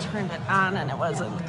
Turned it on and it wasn't.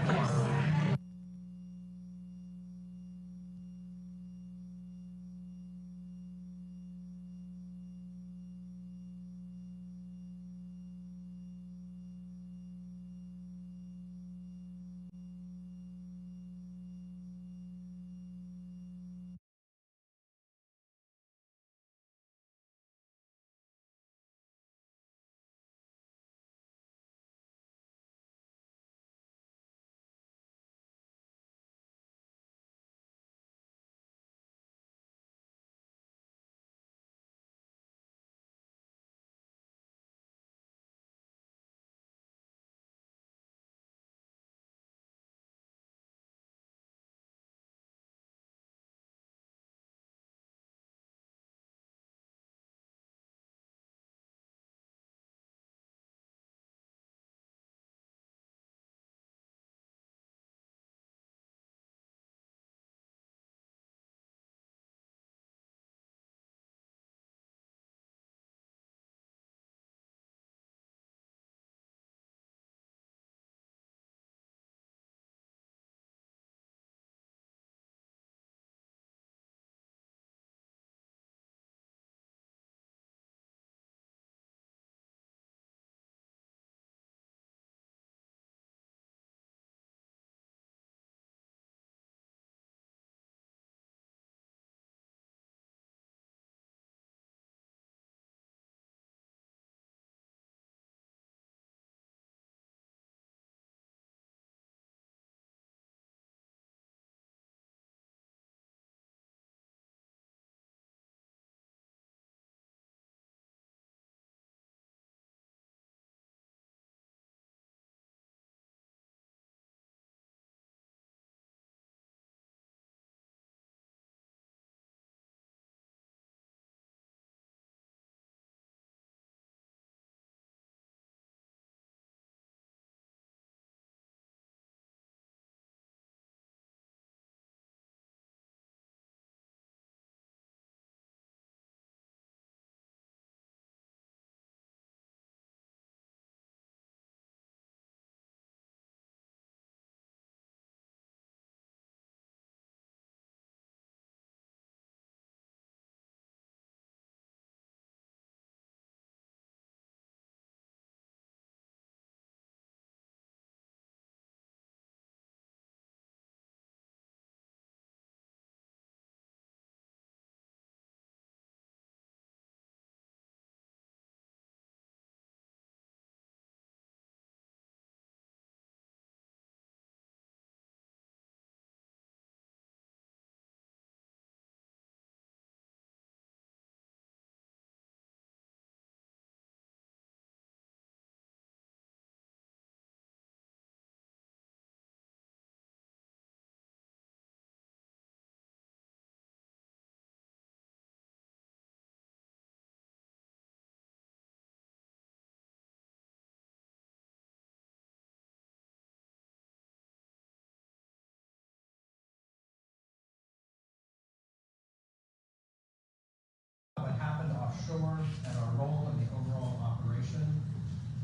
What happened offshore and our role in the overall operation.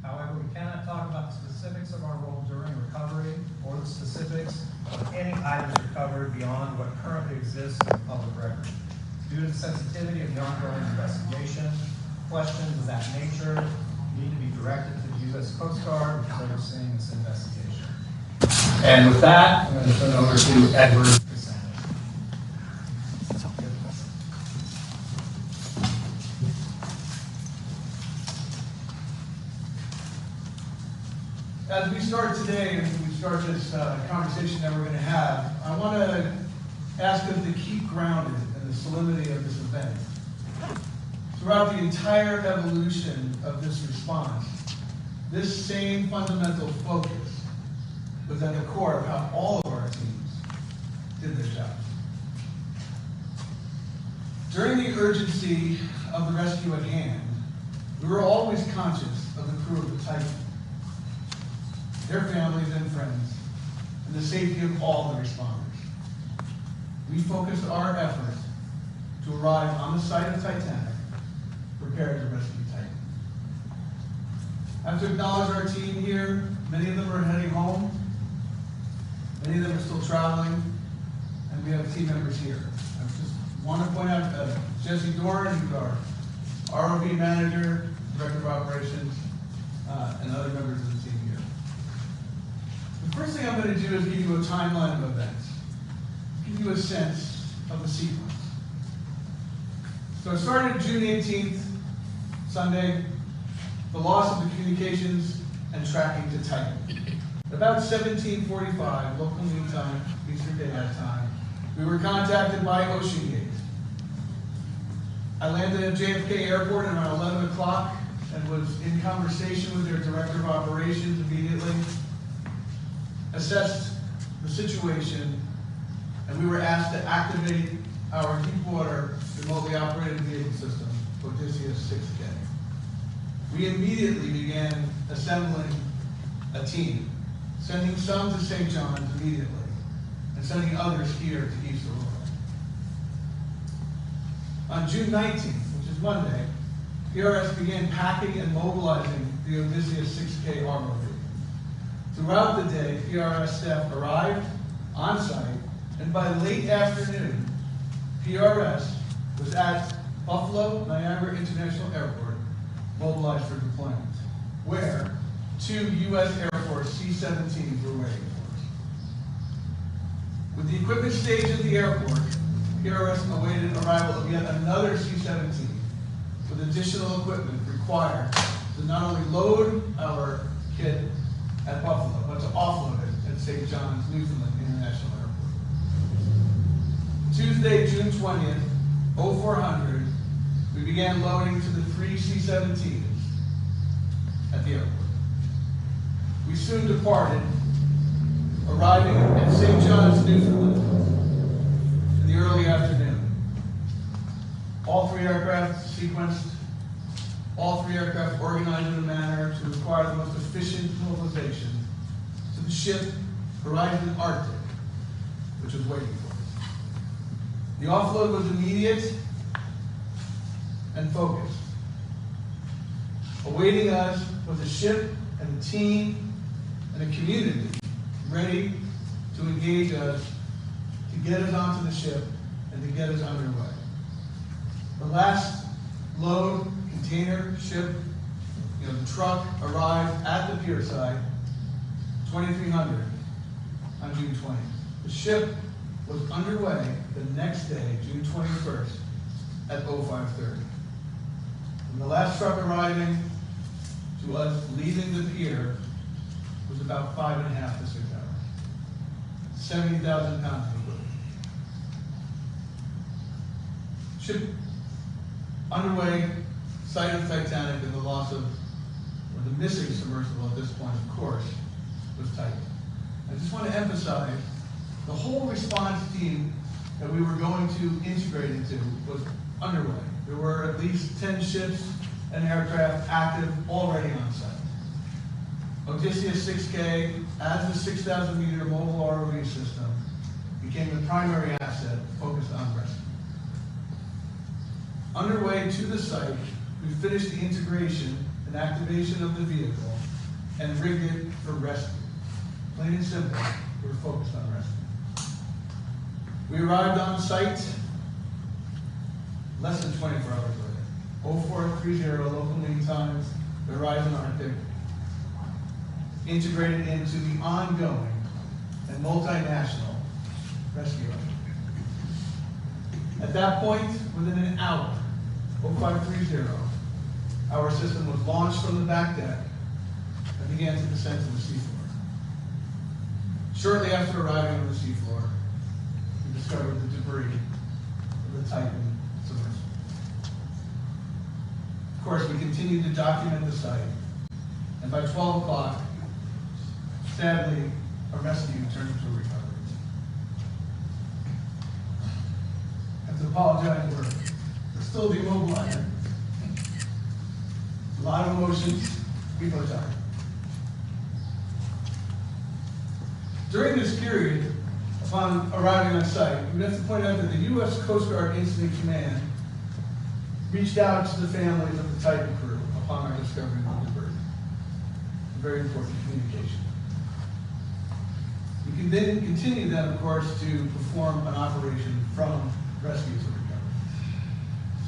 However, we cannot talk about the specifics of our role during recovery or the specifics of any items recovered beyond what currently exists in the public record. Due to the sensitivity of the ongoing investigation, questions of that nature need to be directed to the U.S. Coast Guard, which is overseeing this investigation. And with that, I'm going to turn it over to Edward. As we start today, and we start this conversation that we're going to have, I want to ask us to keep grounded in the solemnity of this event. Throughout the entire evolution of this response, this same fundamental focus was at the core of how all of our teams did their job. During the urgency of the rescue at hand, we were always conscious of the crew of the Titan, their families and friends, and the safety of all the responders. We focused our effort to arrive on the site of Titanic, prepared to rescue Titan. I have to acknowledge our team here. Many of them are heading home. Many of them are still traveling, and we have team members here. I just want to point out Jesse Doran, who's our ROV manager, director of operations, and other members of the team here. The first thing I'm going to do is give you a timeline of events, give you a sense of the sequence. So it started June 18th, Sunday, the loss of the communications and tracking to Titan. About 17:45, local noon time, Eastern Daylight Time, we were contacted by Ocean Gate. I landed at JFK Airport at around 11 o'clock and was in conversation with their director of operations immediately, assessed the situation, and we were asked to activate our deep water remotely operated vehicle system, Odysseus 6K. We immediately began assembling a team, sending some to St. John's immediately, and sending others here to East Aurora. On June 19th, which is Monday, PRS began packing and mobilizing the Odysseus 6K ROV. Throughout the day, PRS staff arrived on site, and by late afternoon, PRS was at Buffalo Niagara International Airport, mobilized for deployment, where 2 U.S. Air Force C-17s were waiting for us. With the equipment staged at the airport, PRS awaited arrival of yet another C-17 with additional equipment required to not only load our kit at Buffalo, but to offload it at St. John's, Newfoundland International Airport. Tuesday, June 20th, 0400, we began loading to the 3 C-17s at the airport. We soon departed, arriving at St. John's, Newfoundland in the early afternoon. All 3 aircraft sequenced, all 3 aircraft organized in a manner to require the most efficient mobilization to the ship Horizon Arctic, which was waiting for us. The offload was immediate and focused. Awaiting us was a ship and a team and a community ready to engage us, to get us onto the ship, and to get us underway. The last load, container, ship, the truck arrived at the pier side, 2300 on June 20th. The ship was underway the next day, June 21st, at 0530. And the last truck arriving to us leaving the pier was about 5.5 to 6 hours. 70,000 pounds of equipment. Ship underway, site of Titanic, and the loss of, or the missing submersible at this point, of course, was Titan. I just want to emphasize the whole response team that we were going to integrate into was underway. There were at least 10 ships and aircraft active already on site. Odysseus 6K, as the 6,000-meter mobile ROV system, became the primary asset focused on rescue. Underway to the site, we finished the integration and activation of the vehicle and rigged it for rescue. Plain and simple, we were focused on rescue. We arrived on site less than 24 hours later. 0430 local noon times, the Horizon Arctic, integrated into the ongoing and multinational rescue effort. At that point, within an hour, 0530, our system was launched from the back deck and began to descend to the seafloor. Shortly after arriving on the seafloor, we discovered the debris of the Titan Submersible. Of course, we continued to document the site, and by 12 o'clock, sadly, a rescue turned into a recovery. have to apologize, we're still demobilizing. A lot of emotions, people are tired. During this period, upon arriving on site, we have to point out that the U.S. Coast Guard Incident Command reached out to the families of the Titan crew upon our discovery of the debris. Very important communication. We can then continue then, of course, to perform an operation from rescue to recovery.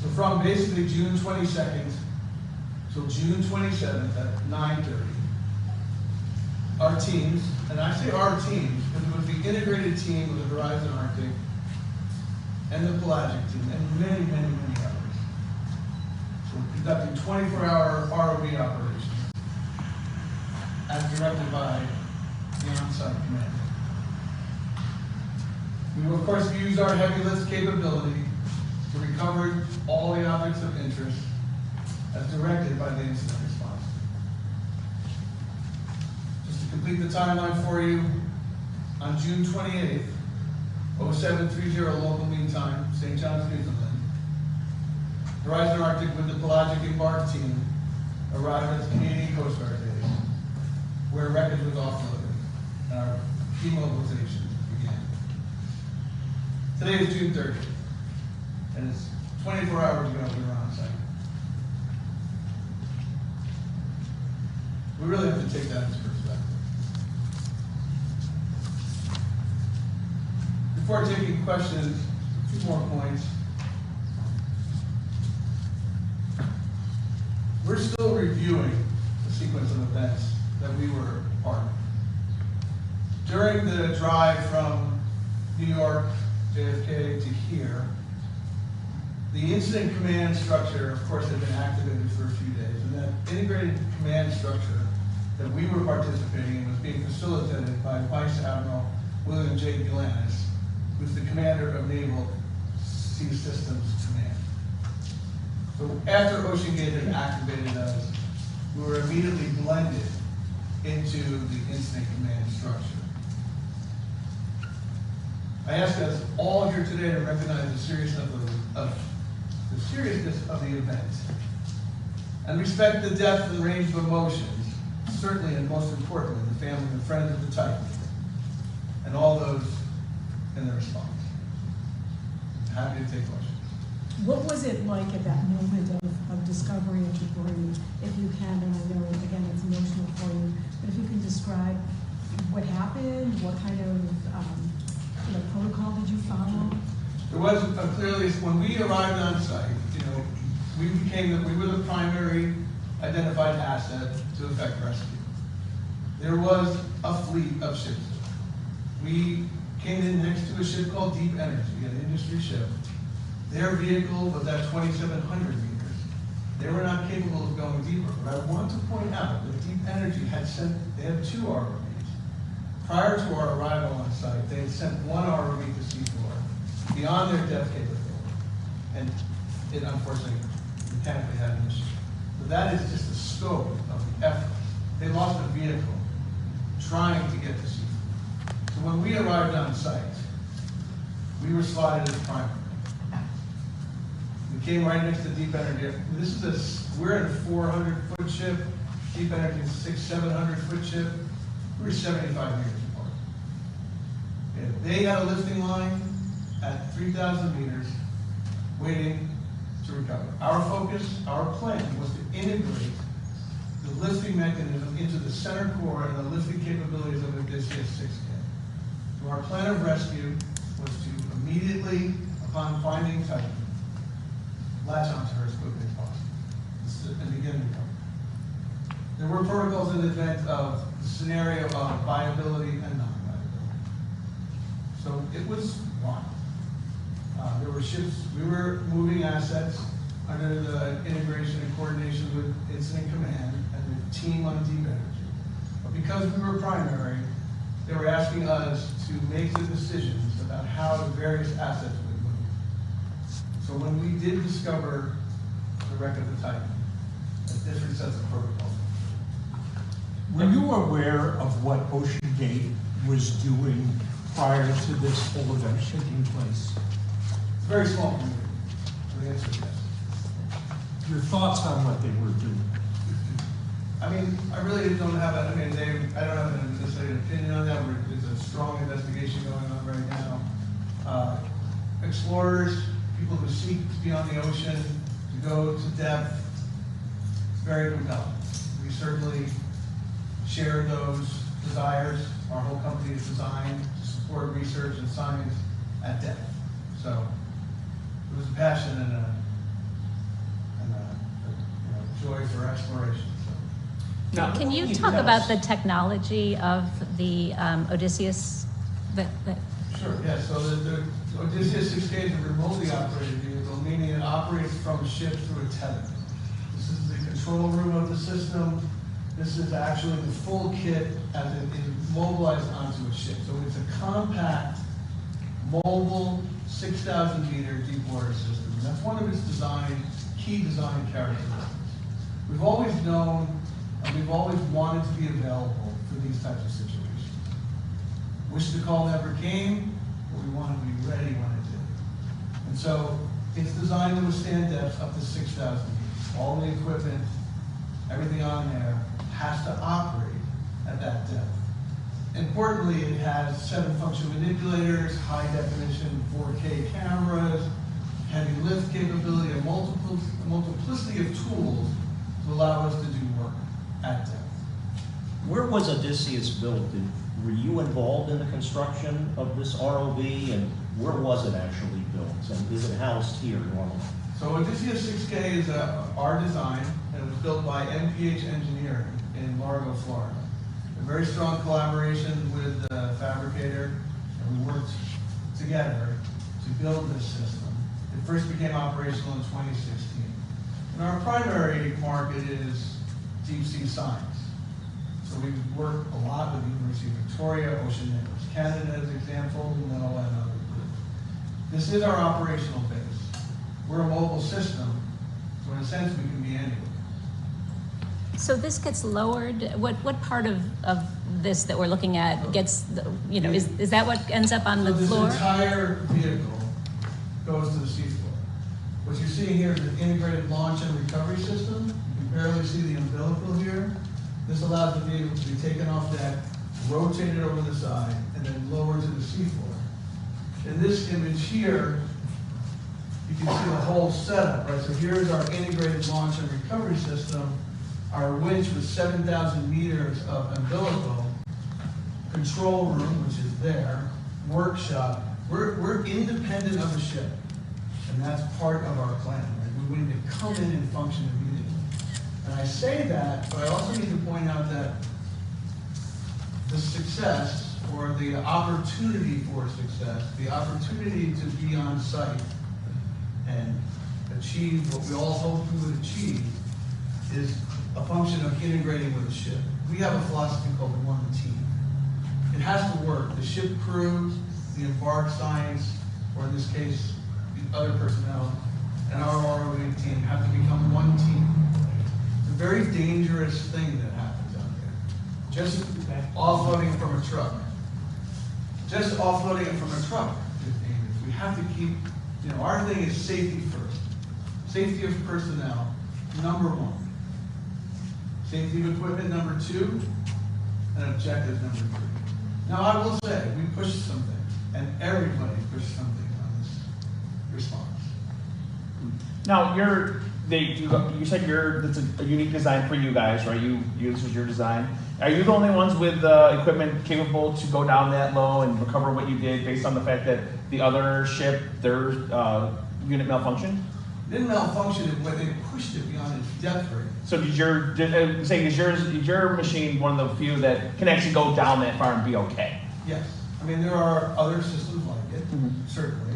So from basically June 22nd till June 27th at 9:30, our teams, and I say our teams because it was the integrated team of the Horizon Arctic and the Pelagic team and many, many, many others. So we're conducting 24-hour ROV operations as directed by the on-site commander. We will, of course, use our heavy lift capability to recover all the objects of interest as directed by the incident response. Just to complete the timeline for you, on June 28th, 0730 local mean time, St. John's, Newfoundland, Horizon Arctic with the Pelagic Embark team arrived at the Canadian Coast Guard base, where wreckage was offloaded and our demobilization began. Today is June 30th, and it's 24 hours ago we were on site. We really have to take that into perspective. Before taking questions, a few more points. We're still reviewing the sequence of events that we were part of. During the drive from New York, JFK to here, the incident command structure, of course, had been activated for a few days, and that integrated command structure that we were participating in was being facilitated by Vice Admiral William J. Galanis, who's the commander of Naval Sea Systems Command. So after OceanGate had activated us, we were immediately blended into the incident command structure. I ask us all here today to recognize the seriousness of the event and respect the depth and range of emotions, certainly and most importantly, the family and friends of the Titan and all those in the response. Happy to take questions. What was it like at that moment of discovery and debris, if you can, and I know, again, it's emotional for you, but if you can describe what happened, what kind of protocol did you follow? There was clearly, when we arrived on site, we were the primary identified asset to effect rescue. There was a fleet of ships. We came in next to a ship called Deep Energy, an industry ship. Their vehicle was at 2,700 meters. They were not capable of going deeper, but I want to point out that Deep Energy had two ROVs. Prior to our arrival on site, they had sent one ROV to seafloor beyond their depth capability, and it unfortunately mechanically had an issue. But that is just the scope of the effort. They lost a vehicle trying to get to seafloor. So when we arrived on site, we were slotted as primary. We came right next to Deep Energy. We're in a 400-foot ship. Deep Energy is a 700-foot ship. We were 75 meters apart. Okay. They had a lifting line at 3,000 meters waiting to recover. Our focus, our plan was to integrate the lifting mechanism into the center core and the lifting capabilities of Odysseus 6K. So our plan of rescue was to immediately, upon finding Titan, latch onto her as quickly as possible and begin recovery. There were protocols in the event of the scenario of viability and non-viability. So it was one. There were ships, we were moving assets under the integration and coordination with Incident Command and the team on Deep Energy. But because we were primary, they were asking us to make the decisions about how the various assets would move. So when we did discover the wreck of the Titan, a different sets of protocols. Were you aware of what OceanGate was doing prior to this whole event taking place? Very small community. So the answer is yes. Your thoughts on what they were doing? I mean, I really don't have I don't have necessarily an opinion on that. There's a strong investigation going on right now. Explorers, people who seek to be on the ocean, to go to depth, it's very compelling. We certainly share those desires. Our whole company is designed to support research and science at depth. So it was a passion and a joy for exploration. So. Now, Can you talk yes. about the technology of the Odysseus? Sure, yeah, so the Odysseus 6K is a remotely operated vehicle, meaning it operates from a ship through a tether. This is the control room of the system. This is actually the full kit as it is mobilized onto a ship. So it's a compact, mobile, 6,000 meter deep water system. And that's one of its key design characteristics. We've always known and we've always wanted to be available for these types of situations. Wish the call never came, but we wanted to be ready when it did. And so it's designed to withstand depths up to 6,000 meters. All the equipment, everything on there has to operate at that depth. Importantly, it has 7 function manipulators, high definition 4K cameras, heavy lift capability, a multiplicity of tools to allow us to do work at depth. Where was Odysseus built? Were you involved in the construction of this ROV, and where was it actually built? And is it housed here normally? So Odysseus 6K is our design, and it was built by MPH Engineering in Largo, Florida. A very strong collaboration with the fabricator, and we worked together to build this system. It first became operational in 2016. And our primary market is deep sea science. So we work a lot with the University of Victoria, Ocean Networks Canada as an example, and other groups. This is our operational base. We're a mobile system, so in a sense we can be anywhere. So this gets lowered. What part of this that we're looking at gets, is that what ends up on the floor? This entire vehicle goes to the seafloor. What you're seeing here is an integrated launch and recovery system. You can barely see the umbilical here. This allows the vehicle to be taken off deck, rotated over the side, and then lowered to the seafloor. In this image here, you can see the whole setup, right? So here's our integrated launch and recovery system, our winch with 7,000 meters of umbilical, control room, which is there, workshop. We're independent of the ship, and that's part of our plan, right? We need to come in and function immediately. And I say that, but I also need to point out that the success, or the opportunity for success, the opportunity to be on site and achieve what we all hoped we would achieve, is a function of integrating with the ship. We have a philosophy called the one team. It has to work. The ship crew, the embarked science, or in this case, the other personnel, and our ROV team have to become one team. It's a very dangerous thing that happens out there. Just offloading it from a truck. Just offloading it from a truck is dangerous. We have to keep, our thing is safety first. Safety of personnel, number 1. Safety of equipment, number 2. And objectives, number 3. Now, I will say, we pushed something, and everybody pushed something on this response. Now, you said it's a unique design for you guys, right? This was your design. Are you the only ones with equipment capable to go down that low and recover what you did based on the fact that the other ship, their unit malfunctioned? It didn't malfunction, but they pushed it beyond its depth rating. So is your machine one of the few that can actually go down that far and be okay? Yes. I mean, there are other systems like it, certainly.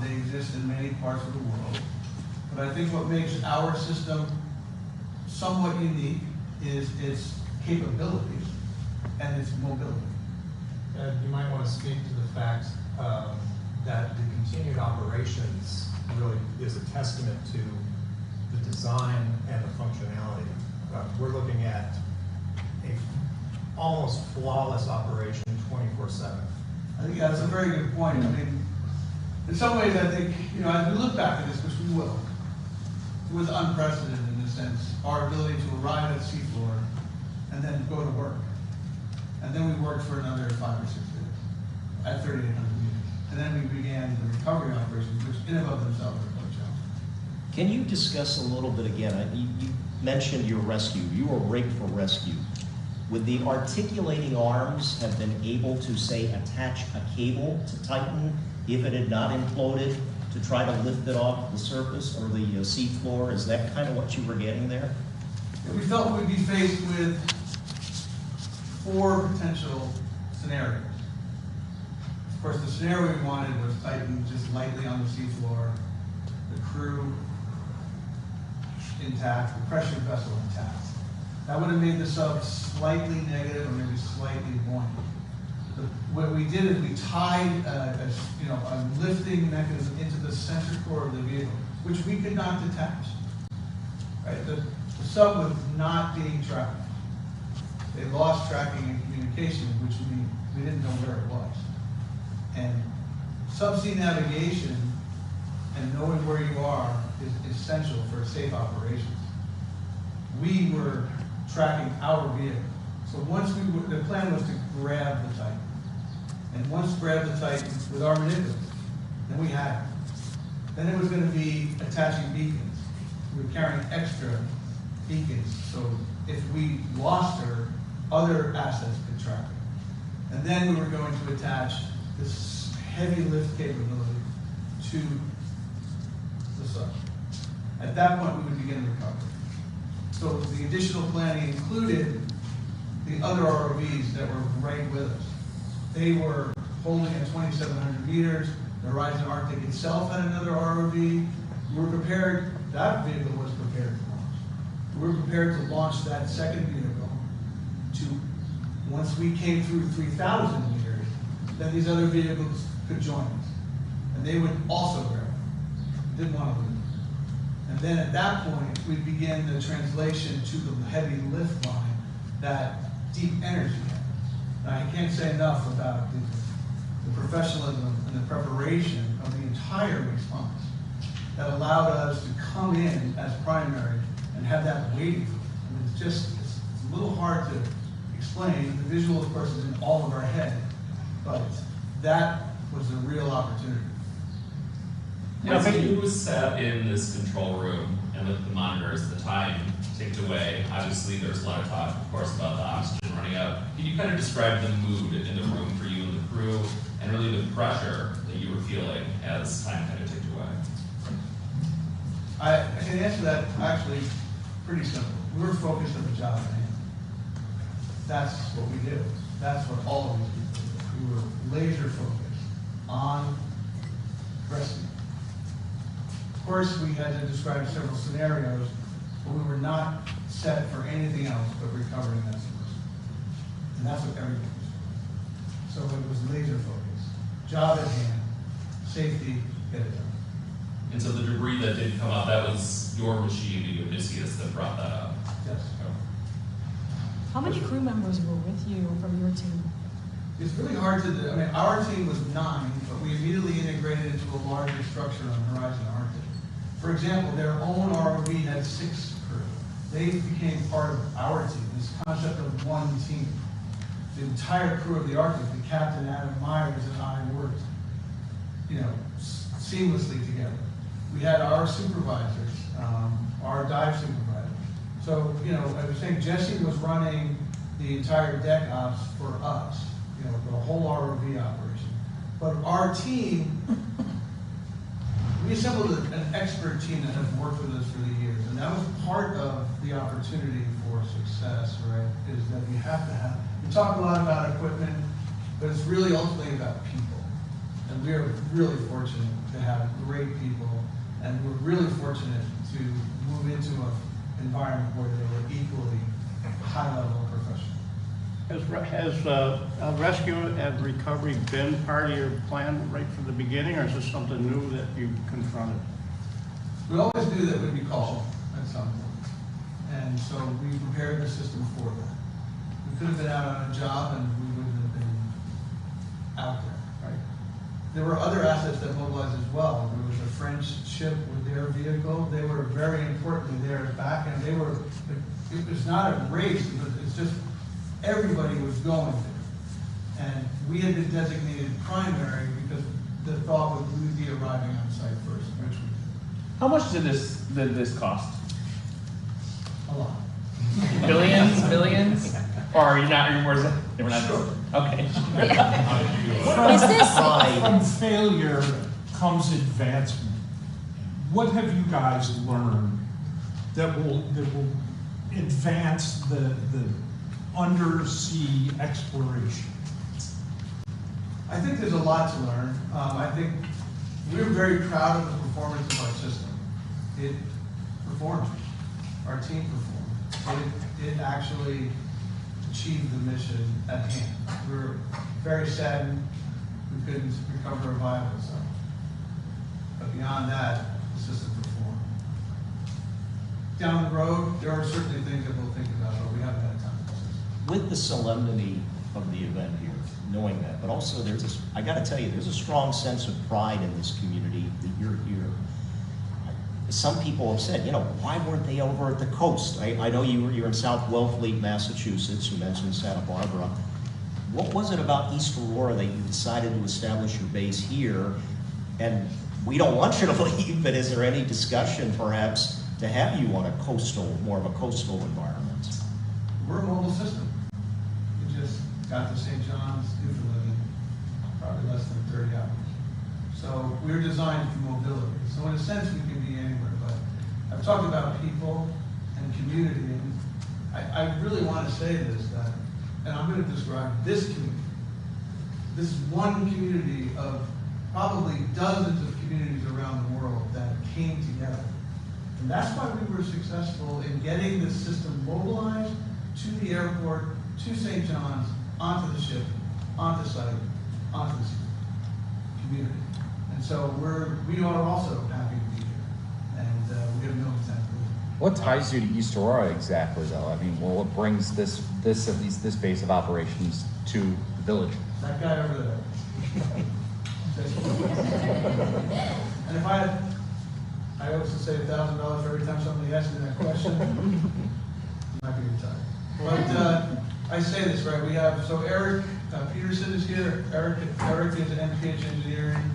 They exist in many parts of the world. But I think what makes our system somewhat unique is its capabilities and its mobility. You might want to speak to the fact that the continued operations really is a testament to the design and the functionality. We're looking at a almost flawless operation 24/7. I think that's a very good point. I mean, In some ways, I think, you know, as we look back at this, which we will, it was unprecedented in a sense, our ability to arrive at seafloor and then go to work. And then we worked for another 5 or 6 days at 3,800 meters. And then we began the recovery operations, which in and of themselves are quite challenging. Can you discuss a little bit again? You mentioned your rescue. You were rigged for rescue. Would the articulating arms have been able to, say, attach a cable to Titan if it had not imploded to try to lift it off the surface or the seafloor? Is that kind of what you were getting there? And we felt we'd be faced with 4 potential scenarios. Of course, the scenario we wanted was Titan just lightly on the seafloor, the crew intact, the pressure vessel intact. That would have made the sub slightly negative or maybe slightly buoyant. What we did is we tied a lifting mechanism into the center core of the vehicle, which we could not detach. Right? The sub was not being tracked. They lost tracking and communication, which we didn't know where it was. And subsea navigation and knowing where you are is essential for safe operations. We were tracking our vehicle. So once the plan was to grab the Titan. And once grab the Titan with our manipulator, then we had it. Then it was going to be attaching beacons. We were carrying extra beacons, so if we lost her, other assets could track her. And then we were going to attach this heavy lift capability to the sub. At that point, we would begin recovery. So the additional planning included the other ROVs that were right with us. They were holding at 2,700 meters. The Horizon Arctic itself had another ROV. We were prepared, that vehicle was prepared to launch. We were prepared to launch that second vehicle once we came through 3,000 meters, then these other vehicles could join us. And they would also grab it. Didn't want to lose it. And then at that point, we begin the translation to the heavy lift line that Deep Energy had. Now, I can't say enough about the professionalism and the preparation of the entire response that allowed us to come in as primary and have that waiting for us. I mean, it's a little hard to explain. The visual, of course, is in all of our head, but that was a real opportunity. As you sat in this control room and with the monitors, the time ticked away. Obviously, there's a lot of talk, of course, about the oxygen running out. Can you kind of describe the mood in the room for you and the crew, and really the pressure that you were feeling as time kind of ticked away? I can answer that actually pretty simple. We were focused on the job at hand. That's what we do. That's what all of these people do. We were laser focused on rescue. Of course, we had to describe several scenarios, but we were not set for anything else but recovering that submersible. And that's what everybody was. So it was laser focused. Job at hand, safety, get it done. And so the debris that did come out, that was your machine, the Odysseus, that brought that up? Yes. How many crew members were with you from your team? It's really hard to do. I mean, our team was 9, but we immediately integrated into a larger structure on Horizon Arctic. For example, their own ROV had 6 crew. They became part of our team, this concept of one team. The entire crew of the Arctic, the captain, Adam Myers, and I worked, seamlessly together. We had our supervisors, our dive supervisors. So, I was saying Jesse was running the entire deck ops for us, the whole ROV operation. But our team, we assembled an expert team that has worked with us for the years, and that was part of the opportunity for success, right? Is that we have to have, we talk a lot about equipment, but it's really ultimately about people. And we are really fortunate to have great people, and we're really fortunate to move into an environment where they were equally high-level professional. Has rescue and recovery been part of your plan right from the beginning, or is this something new that you confronted? We always knew that we'd be called at some point, and so we prepared the system for that. We could have been out on a job and we wouldn't have been out there, right? there were other assets that mobilized as well. There was a French ship with their vehicle. They were very importantly there at the back, and they were, it was not a race, but it's just everybody was going there. And we had been designated primary because the thought was we would be arriving on site first, which we did. How much did this cost? A lot. Billions, billions? Or are you not, we're not, Sure. okay. Is this, From failure comes advancement. What have you guys learned that will advance the undersea exploration? I think there's a lot to learn. I think we're very proud of the performance of our system. It performed. Our team performed. It actually achieved the mission at hand. We were very saddened we couldn't recover a viable zone. But beyond that, the system performed. Down the road, there are certainly things that we'll think about, but we haven't had time for this. With the solemnity of the event here, knowing that, but also there's this, I gotta tell you, there's a strong sense of pride in this community that you're here. Some people have said, you know, why weren't they over at the coast? I know you're in South Wellfleet, Massachusetts, you mentioned Santa Barbara. What was it about East Aurora that you decided to establish your base here? And we don't want you to leave, but is there any discussion perhaps to have you on a coastal, more of a coastal environment? We're a mobile system. We just got to St. John's, Newfoundland, probably less than 30 hours. So we're designed for mobility. So in a sense, we can be anywhere, but I've talked about people and community, and I really want to say this, that, and I'm going to describe this community. This is one community of probably dozens of communities around the world that came together. And that's why we were successful in getting this system mobilized to the airport, to St. John's, onto the ship, onto site, onto the community. And so we are also happy to be here, and we have no intent to leave. What ties you to East Aurora exactly, though? I mean, well, what brings this at least this base of operations to the village? That guy over there. And if I always say $1,000 for every time somebody asks me that question, I might be retired. But I say this, right, we have, so Eric Peterson is here. Eric is an MPH engineering.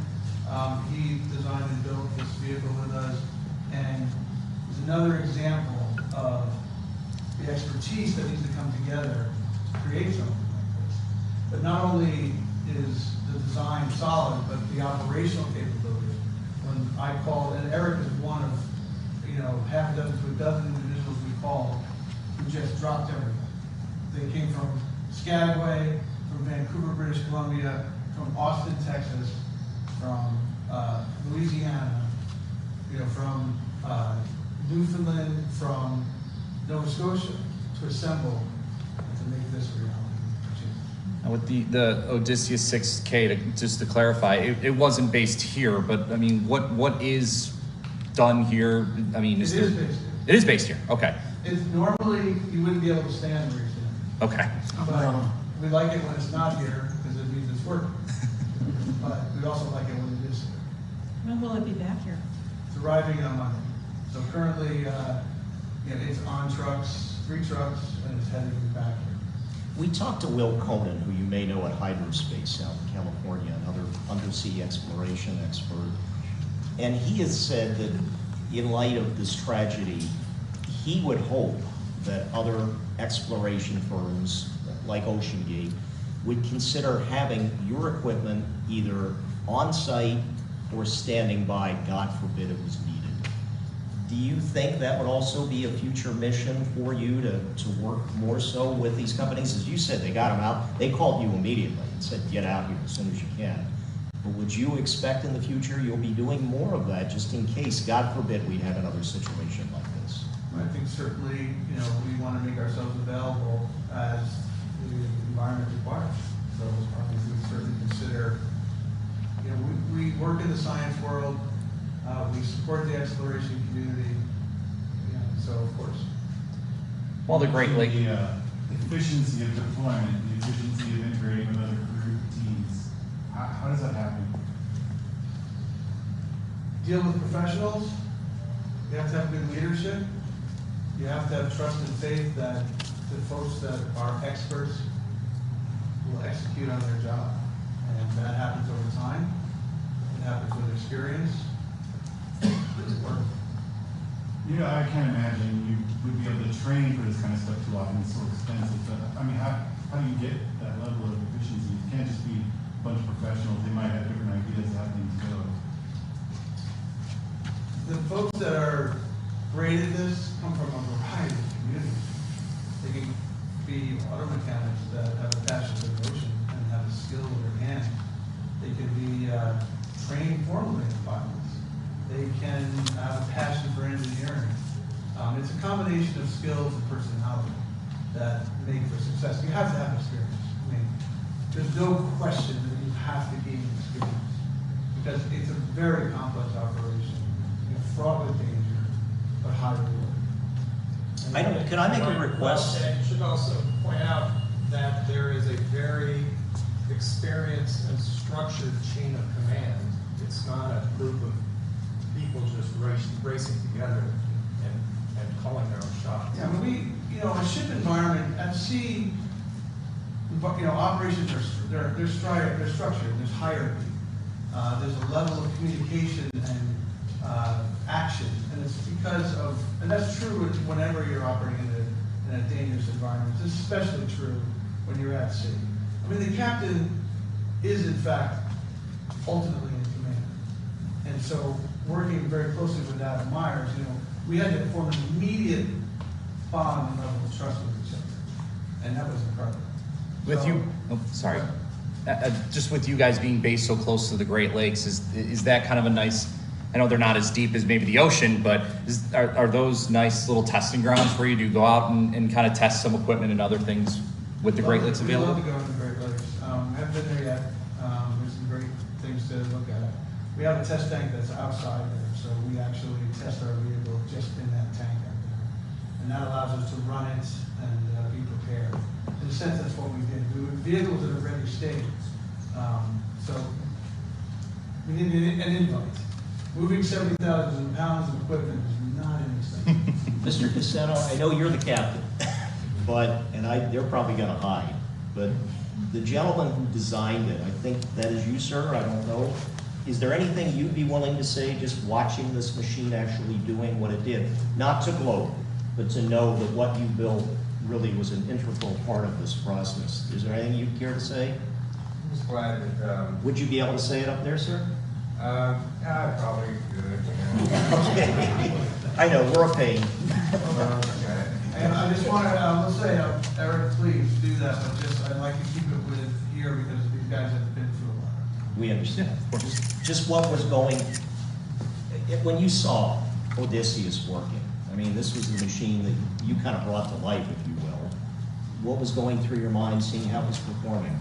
He designed and built this vehicle with us, and it's another example of the expertise that needs to come together to create something like this. But not only is the design solid, but the operational capability. When I called, and Eric is one of, half a dozen to a dozen individuals we called who just dropped everything. They came from Skagway, from Vancouver, British Columbia, from Austin, Texas, from Louisiana, from Newfoundland, from Nova Scotia, to assemble and to make this a reality. Now with the Odysseus 6K, just to clarify, it wasn't based here, but I mean, what is done here? I mean, It is based here. It is based here. Okay. It's normally, you wouldn't be able to stand where you're standing. Okay. But we like it when it's not here, because it means it's working. But we also like it when it is here. When will it be back here? It's arriving on Monday. So currently, it's on trucks, 3 trucks, and it's heading back here. We talked to Will Conan, who you may know at Hydrospace out in California, another undersea exploration expert. And he has said that in light of this tragedy, he would hope that other exploration firms like OceanGate would consider having your equipment either on site or standing by, God forbid it was needed. Do you think that would also be a future mission for you to work more so with these companies? As you said, they got them out, they called you immediately and said, get out here as soon as you can. But would you expect in the future you'll be doing more of that just in case, God forbid, we have another situation like this? I think certainly, we want to make ourselves available as the environment requires. So we would certainly consider, we work in the science world, we support the exploration community, so of course. Well, the Great Lake. The efficiency of deployment, the efficiency of integrating with other group teams. How does that happen? deal with professionals, you have to have good leadership. You have to have trust and faith that the folks that are experts will execute on their job. And that happens over time. It happens with experience. It's work. You know, I can't imagine you would be able to train for this kind of stuff too often. It's so expensive. But I mean, how do you get that level of efficiency? You can't just be a bunch of professionals. They might have different ideas of how things go. The folks that are great at this come from a variety of communities. They can be auto mechanics that have a passion for motion and have a skill with their hands. They can be trained formally in violence. They can have a passion for engineering. It's a combination of skills and personality that make for success. You have to have experience. I mean, there's no question that you have to gain experience because it's a very complex operation. You're fraught with danger, but high reward. Can I make a request? Well, you should also point out that there is a very experienced and structured chain of command. It's not a group of people just racing together and calling their own shots. Yeah, when a ship environment at sea, operations they're structured. There's hierarchy. There's a level of communication and action, and it's because of, and that's true whenever you're operating in a dangerous environment. It's especially true when you're at sea. I mean, the captain is in fact ultimately in command, and so working very closely with Adam Myers, we had to form an immediate bond and level of trust with each other, and that was incredible. Just with you guys being based so close to the Great Lakes, is that kind of a nice, I know they're not as deep as maybe the ocean, but are those nice little testing grounds for you to go out and kind of test some equipment and other things with the Great Lakes available? We love to go to the Great Lakes. We haven't been there yet. There's some great things to look at. We have a test tank that's outside there, so we actually test our vehicle just in that tank out there. And that allows us to run it and be prepared. In a sense, that's what we did. We were vehicles in a ready state. So we need an invite. Moving 70,000 pounds of equipment is not inexpensive. Mr. Cassetto, I know you're the captain, they're probably gonna hide, but the gentleman who designed it, I think that is you, sir, I don't know. Is there anything you'd be willing to say, just watching this machine actually doing what it did? Not to gloat, but to know that what you built really was an integral part of this process. Is there anything you'd care to say? I'm just glad that, Would you be able to say it up there, sir? I probably could. Okay. I know, we're a pain. Okay. And I just want to, let's say, Eric, please do that, but I'd like to keep it with here because these guys have been through a lot. We understand. Just what was going, when you saw Odysseus working, I mean, this was the machine that you kind of brought to life, if you will. What was going through your mind seeing how it was performing?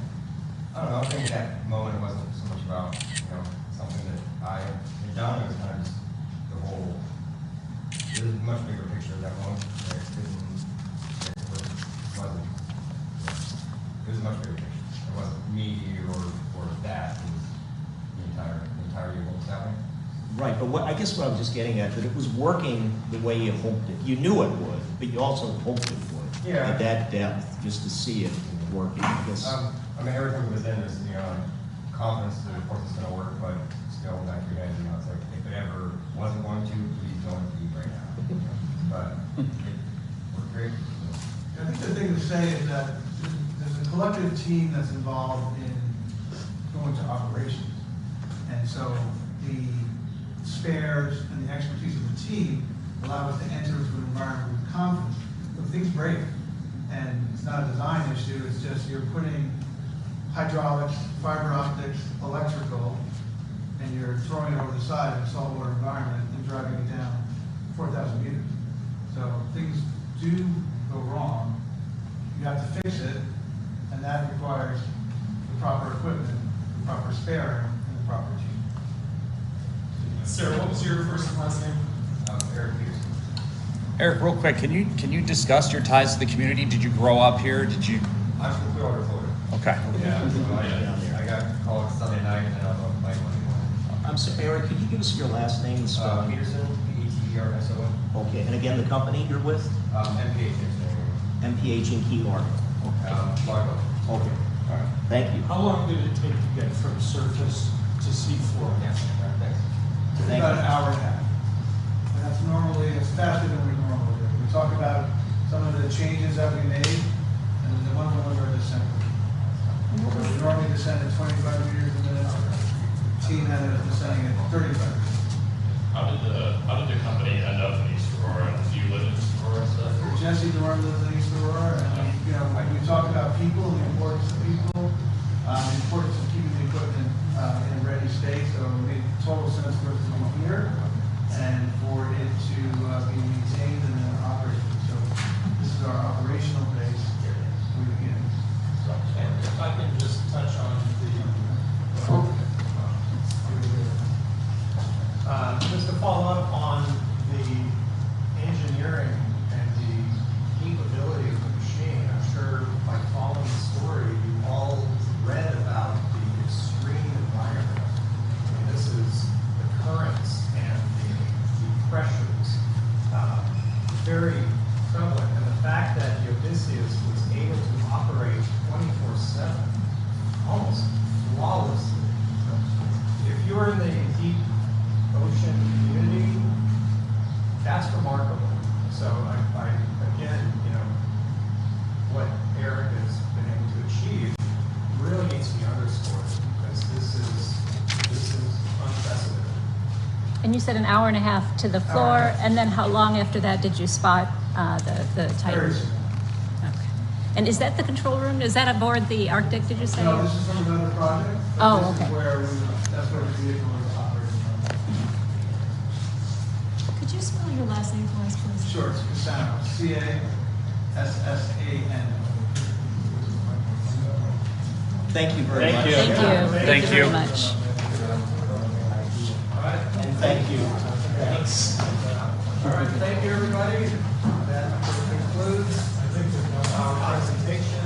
I don't know, I think at that moment it wasn't so much about, something that I had done, it was kind of just the whole, there's a much bigger picture of that moment. It was a much bigger picture. It wasn't me or that, it was the entirety of what was happening. Right, but I guess what I was just getting at, that it was working the way you hoped it. You knew it would, but you also hoped it would. Yeah. At that depth, just to see it working, I guess. I mean, everything was in is, confidence that of course it's going to work, but still back to your head, it's like, if it ever wasn't going to, please don't leave right now. But it worked great. I think the thing to say is that there's a collective team that's involved in going to operations. And so the spares and the expertise of the team allow us to enter into an environment with confidence. But things break, and it's not a design issue, it's just you're putting hydraulics, fiber optics, electrical, and you're throwing it over the side of a saltwater environment and driving it down 4,000 meters. So things do go wrong. You have to fix it, and that requires the proper equipment, the proper sparing, and the proper team. Sir, what was your first and last name? Eric Peterson. Eric, real quick, can you discuss your ties to the community? Did you grow up here? Did you? I'm from Clearwater, Florida. Okay. Yeah, so I got called Sunday night and I don't know if I went. I'm sorry, Eric, could you give us your last name and spelling? Peterson, Peterson. Okay, and again, the company you're with? MPH Engineering. MPH in Key Largo. Largo. Okay, all right, thank you. How long did it take to get from surface to seafloor? Yeah, thanks. It's Thank about you. an hour and a half. And that's normally, it's faster than we normally do. We talk about some of the changes that we made, and the one are descending. We normally descend at 25 meters a minute. Team had it descending at 35 meters. How did the company end up in East Aurora? Do you live in East Aurora? Jesse Dorn lives in East Aurora, and when we talk about people and the importance of people, the importance of keeping the equipment in a ready state, so it made total sense for us to be here and for it to be maintained and then operated. So this is our operational base. We begin. And if I can just touch on just to follow up on the engineering and the capability of the machine, I'm sure by following the story, you all read about the extreme environment. I mean, this is the currents and the pressures, very prevalent. And the fact that the Odysseus was able to operate 24/7, almost flawlessly. If you're in the deep ocean community, that's remarkable. So I again, what Eric has been able to achieve really needs to be underscored because this is unprecedented. And you said an hour and a half to the floor, and then how long after that did you spot the Titan? Very soon. Okay. And is that the control room? Is that aboard the Arctic, did you say? No, this is from another project. Oh, This okay. is where that's where the vehicle is operating from. Could you spell your last name for us, please? Sure, it's Cassano, C-A-S-S-A-N. Thank you very much. Thank you. Thank you. very much. All right. And thank you. Thanks. All right, thank you, everybody. That concludes our presentation.